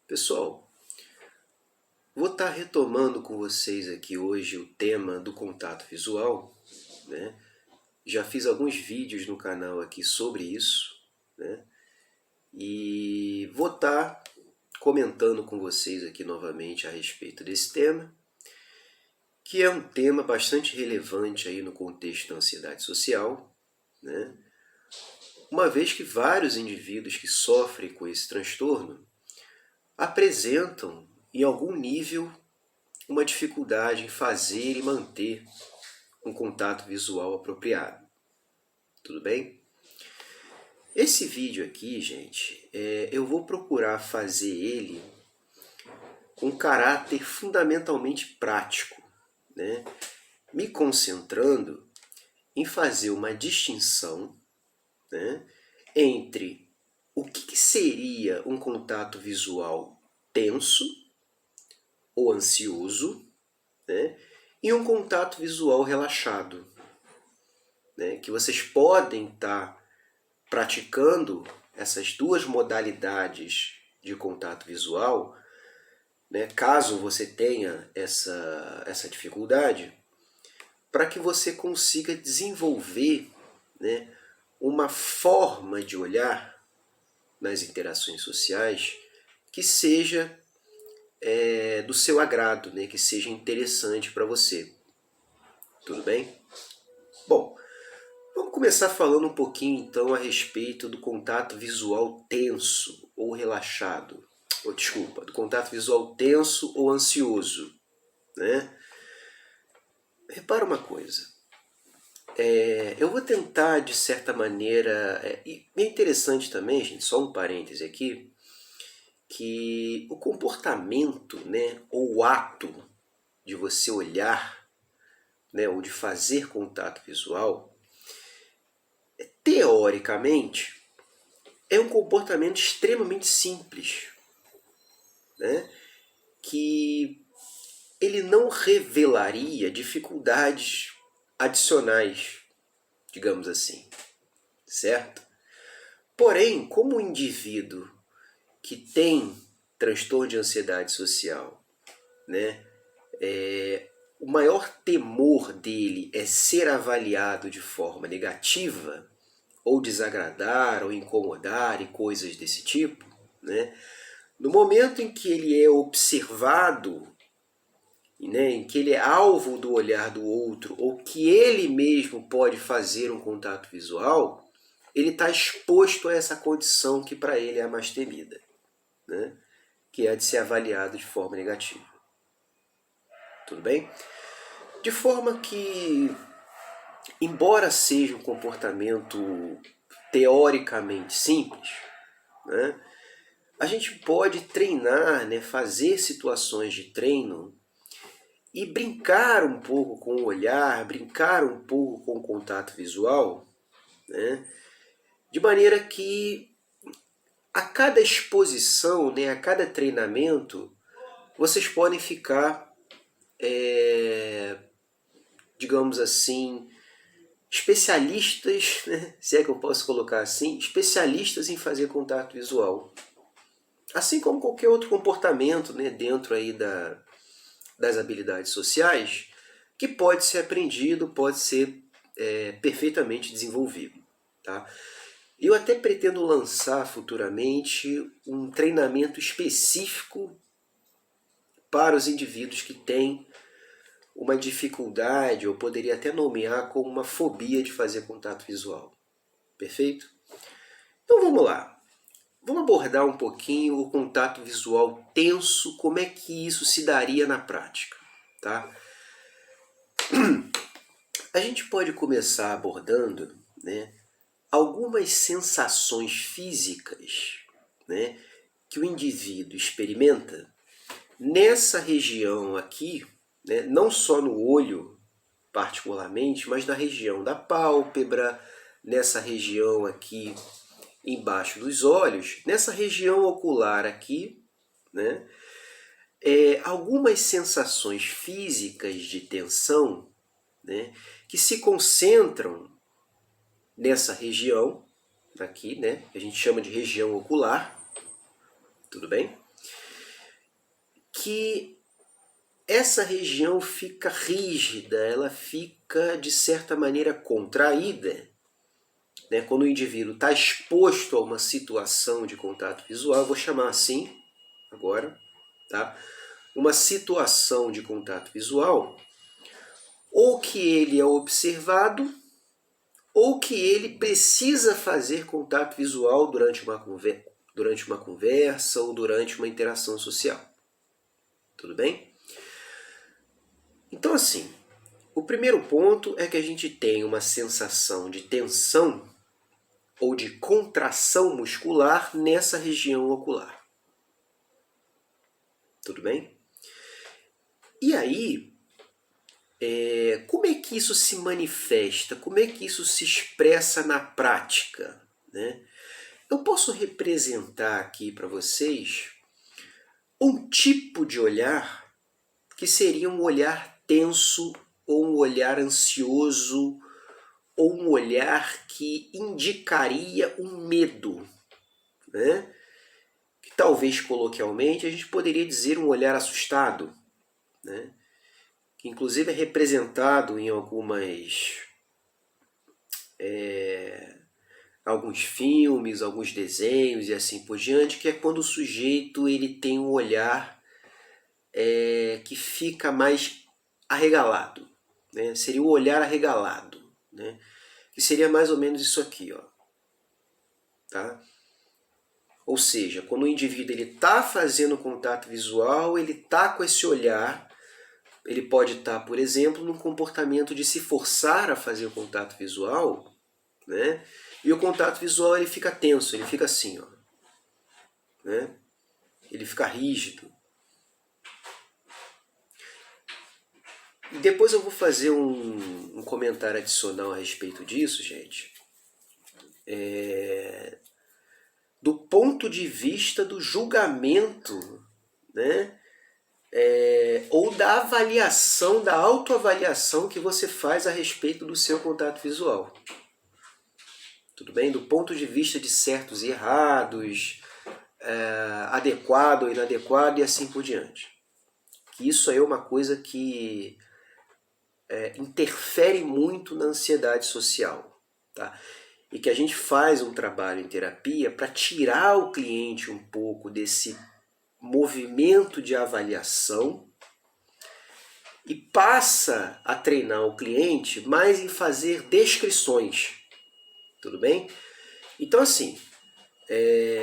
Pessoal, vou estar retomando com vocês aqui hoje o tema do contato visual, né? Já fiz alguns vídeos no canal aqui sobre isso, né? E vou estar comentando com vocês aqui novamente a respeito desse tema, que é um tema bastante relevante aí no contexto da ansiedade social, né? Uma vez que vários indivíduos que sofrem com esse transtorno apresentam, em algum nível, uma dificuldade em fazer e manter um contato visual apropriado. Tudo bem? Esse vídeo aqui, gente, eu vou procurar fazer ele com caráter fundamentalmente prático, né? Me concentrando em fazer uma distinção, né, entre o que seria um contato visual tenso ou ansioso, né, e um contato visual relaxado, né, que vocês podem estar praticando essas duas modalidades de contato visual, né, caso você tenha essa dificuldade, para que você consiga desenvolver, né, uma forma de olhar nas interações sociais que seja do seu agrado, né, que seja interessante para você. Tudo bem? Bom, vamos começar falando um pouquinho então a respeito do contato visual tenso ou relaxado. Desculpa, do contato visual tenso ou ansioso, né? Repara uma coisa. Eu vou tentar, de certa maneira, e é interessante também, gente, só um parêntese aqui, que o comportamento, né, ou o ato de você olhar, né, ou de fazer contato visual, teoricamente, é um comportamento extremamente simples, né, que ele não revelaria dificuldades adicionais, digamos assim, certo? Porém, como o indivíduo que tem transtorno de ansiedade social, né, o maior temor dele é ser avaliado de forma negativa, ou desagradar, ou incomodar e coisas desse tipo, né? No momento em que ele é observado, né, em que ele é alvo do olhar do outro, ou que ele mesmo pode fazer um contato visual, ele está exposto a essa condição que para ele é a mais temida, né? Que é a de ser avaliado de forma negativa. Tudo bem? De forma que, embora seja um comportamento teoricamente simples, né, a gente pode treinar, né, fazer situações de treino e brincar um pouco com o olhar, brincar um pouco com o contato visual, né, de maneira que a cada exposição, né, a cada treinamento, vocês podem ficar, digamos assim, especialistas, né, se é que eu posso colocar assim, especialistas em fazer contato visual. Assim como qualquer outro comportamento, né, dentro aí das habilidades sociais, que pode ser aprendido, pode ser perfeitamente desenvolvido. Tá? Eu até pretendo lançar futuramente um treinamento específico para os indivíduos que têm uma dificuldade, ou poderia até nomear como uma fobia de fazer contato visual. Perfeito? Então vamos lá. Vamos abordar um pouquinho o contato visual tenso, como é que isso se daria na prática. Tá? A gente pode começar abordando, né, algumas sensações físicas, né, que o indivíduo experimenta nessa região aqui, né, não só no olho particularmente, mas na região da pálpebra, nessa região aqui embaixo dos olhos, nessa região ocular aqui, né, algumas sensações físicas de tensão, né, que se concentram nessa região aqui, né, que a gente chama de região ocular, tudo bem? que essa região fica rígida, ela fica de certa maneira contraída, né? Quando o indivíduo está exposto a uma situação de contato visual, eu vou chamar assim agora, tá? Uma situação de contato visual, ou que ele é observado, ou que ele precisa fazer contato visual durante uma conversa ou durante uma interação social. Tudo bem? Então, assim, o primeiro ponto é que a gente tem uma sensação de tensão ou de contração muscular nessa região ocular. Tudo bem? E aí, como é que isso se manifesta? Como é que isso se expressa na prática, né? Eu posso representar aqui para vocês um tipo de olhar que seria um olhar tenso ou um olhar ansioso ou um olhar que indicaria um medo, né? Que talvez coloquialmente a gente poderia dizer um olhar assustado, né? Que inclusive é representado em alguns filmes, alguns desenhos e assim por diante, que é quando o sujeito ele tem um olhar que fica mais arregalado, né? Seria o olhar arregalado, né? Que seria mais ou menos isso aqui, ó, tá? Ou seja, quando o indivíduo está fazendo contato visual, ele está com esse olhar, ele pode estar, por exemplo, num comportamento de se forçar a fazer o contato visual, né? E o contato visual ele fica tenso, ele fica assim, ó, né? Ele fica rígido. E depois eu vou fazer um comentário adicional a respeito disso, gente. Do ponto de vista do julgamento, né? Ou da avaliação, da autoavaliação que você faz a respeito do seu contato visual. Tudo bem? Do ponto de vista de certos e errados, adequado ou inadequado e assim por diante. Isso aí é uma coisa que interfere muito na ansiedade social, tá? E que a gente faz um trabalho em terapia para tirar o cliente um pouco desse movimento de avaliação e passa a treinar o cliente mais em fazer descrições, tudo bem? Então assim,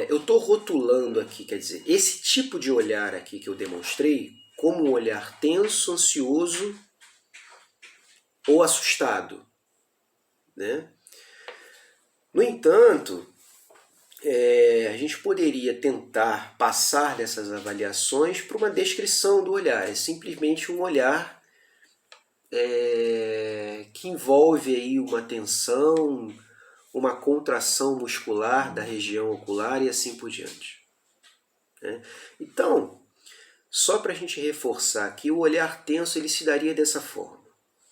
eu estou rotulando aqui, quer dizer, esse tipo de olhar aqui que eu demonstrei como um olhar tenso, ansioso ou assustado, né? No entanto, a gente poderia tentar passar dessas avaliações para uma descrição do olhar. É simplesmente um olhar que envolve aí uma tensão, uma contração muscular da região ocular e assim por diante, né? Então, só para a gente reforçar aqui, o olhar tenso ele se daria dessa forma,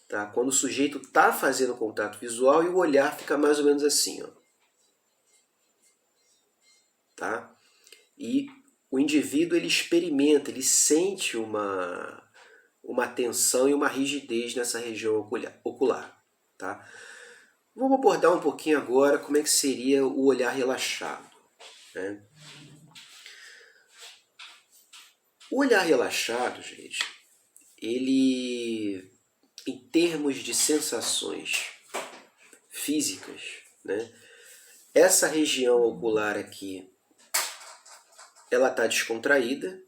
tá? Quando o sujeito está fazendo contato visual e o olhar fica mais ou menos assim, ó, tá? E o indivíduo ele experimenta, ele sente uma tensão e uma rigidez nessa região ocular, tá? Vamos abordar um pouquinho agora como é que seria o olhar relaxado, né? O olhar relaxado, gente, ele, em termos de sensações físicas, né? Essa região ocular aqui, ela está descontraída,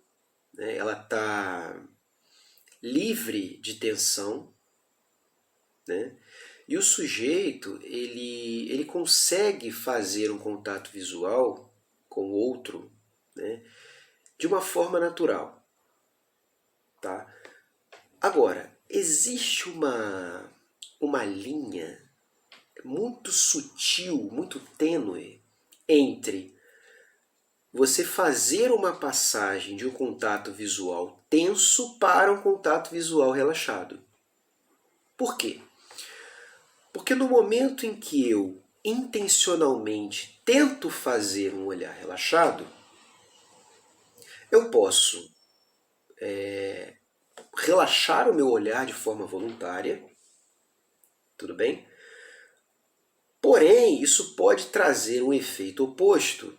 né? Ela está livre de tensão, né? E o sujeito ele consegue fazer um contato visual com o outro, né, de uma forma natural, tá? Agora, existe uma linha muito sutil, muito tênue entre você fazer uma passagem de um contato visual tenso para um contato visual relaxado. Por quê? Porque no momento em que eu intencionalmente tento fazer um olhar relaxado, eu posso relaxar o meu olhar de forma voluntária, tudo bem? Porém, isso pode trazer um efeito oposto,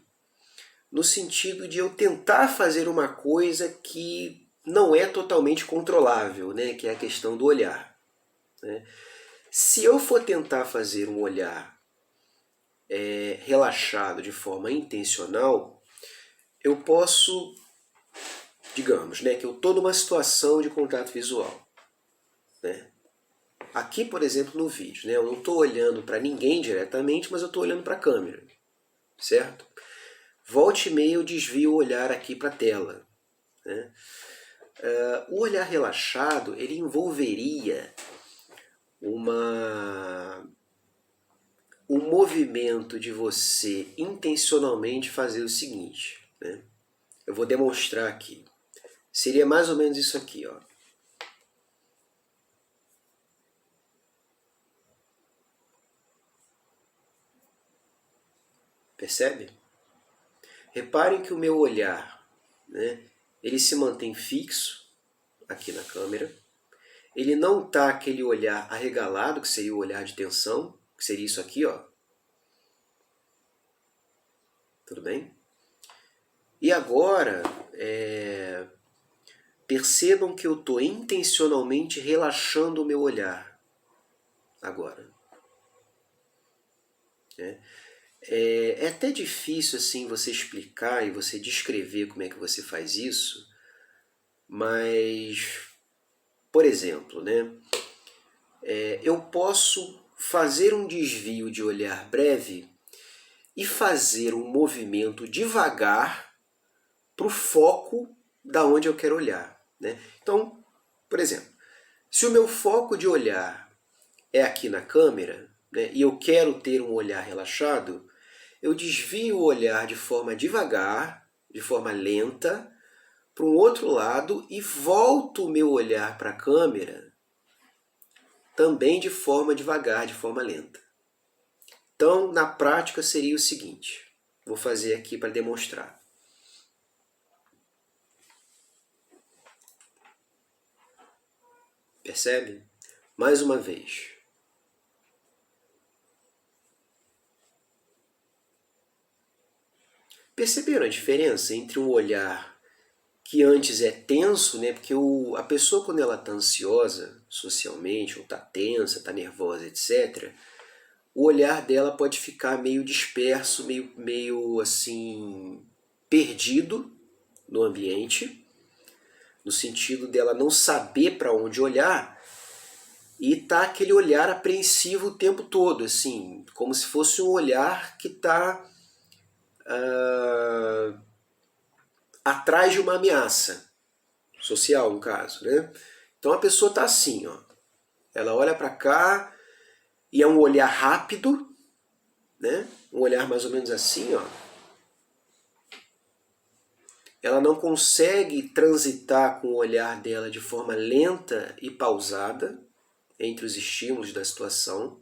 no sentido de eu tentar fazer uma coisa que não é totalmente controlável, né? Que é a questão do olhar. Né? Se eu for tentar fazer um olhar relaxado de forma intencional, eu posso, digamos, né, que eu estou numa situação de contato visual. Né? Aqui, por exemplo, no vídeo, né, eu não estou olhando para ninguém diretamente, mas eu estou olhando para a câmera, certo? Volte e meia eu desvio o olhar aqui para a tela. Né? O olhar relaxado, ele envolveria um movimento de você intencionalmente fazer o seguinte. Né? Eu vou demonstrar aqui. Seria mais ou menos isso aqui, ó. Percebe? Reparem que o meu olhar, né, ele se mantém fixo aqui na câmera. Ele não está aquele olhar arregalado, que seria o olhar de tensão, que seria isso aqui, ó. Tudo bem? E agora, percebam que eu estou intencionalmente relaxando o meu olhar. Agora. É até difícil assim você explicar e você descrever como é que você faz isso, mas, por exemplo, né, eu posso fazer um desvio de olhar breve e fazer um movimento devagar para o foco da onde eu quero olhar. Né? Então, por exemplo, se o meu foco de olhar é aqui na câmera, né, e eu quero ter um olhar relaxado, eu desvio o olhar de forma devagar, de forma lenta, para um outro lado e volto o meu olhar para a câmera também de forma devagar, de forma lenta. Então, na prática, seria o seguinte. Vou fazer aqui para demonstrar. Percebe? Mais uma vez. Perceberam a diferença entre um olhar que antes é tenso, né? Porque a pessoa, quando ela está ansiosa socialmente, ou está tensa, está nervosa, etc., o olhar dela pode ficar meio disperso, meio assim, perdido no ambiente, no sentido dela não saber para onde olhar, e tá aquele olhar apreensivo o tempo todo, assim, como se fosse um olhar que está atrás de uma ameaça social, no caso, né? Então a pessoa está assim, ó, ela olha para cá e é um olhar rápido, né? Um olhar mais ou menos assim, ó. Ela não consegue transitar com o olhar dela de forma lenta e pausada entre os estímulos da situação.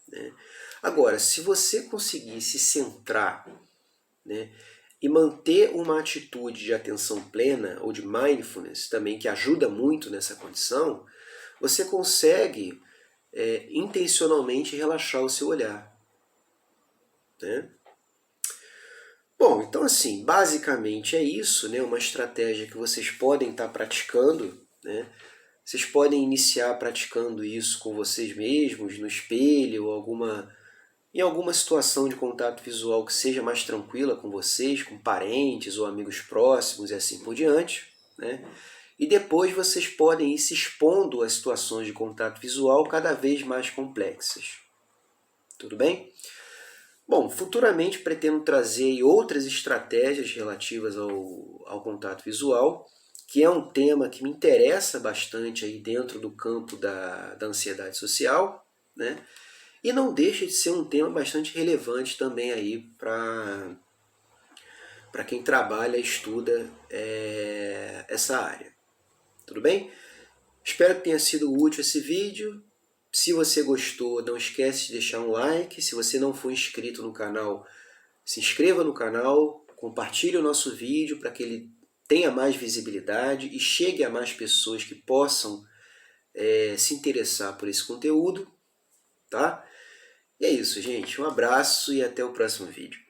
Né? Agora, se você conseguir se centrar, né, e manter uma atitude de atenção plena ou de mindfulness também, que ajuda muito nessa condição, você consegue intencionalmente relaxar o seu olhar. Né? Bom, então assim, basicamente é isso, né? Uma estratégia que vocês podem estar praticando, né? Vocês podem iniciar praticando isso com vocês mesmos, no espelho, ou em alguma situação de contato visual que seja mais tranquila com vocês, com parentes ou amigos próximos e assim por diante. Né? E depois vocês podem ir se expondo a situações de contato visual cada vez mais complexas. Tudo bem? Bom, futuramente pretendo trazer outras estratégias relativas ao contato visual, que é um tema que me interessa bastante aí dentro do campo da ansiedade social, né? E não deixa de ser um tema bastante relevante também aí para quem trabalha e estuda essa área. Tudo bem? Espero que tenha sido útil esse vídeo. Se você gostou, não esquece de deixar um like. Se você não for inscrito no canal, se inscreva no canal, compartilhe o nosso vídeo para que ele tenha mais visibilidade e chegue a mais pessoas que possam se interessar por esse conteúdo, tá? E é isso, gente. Um abraço e até o próximo vídeo.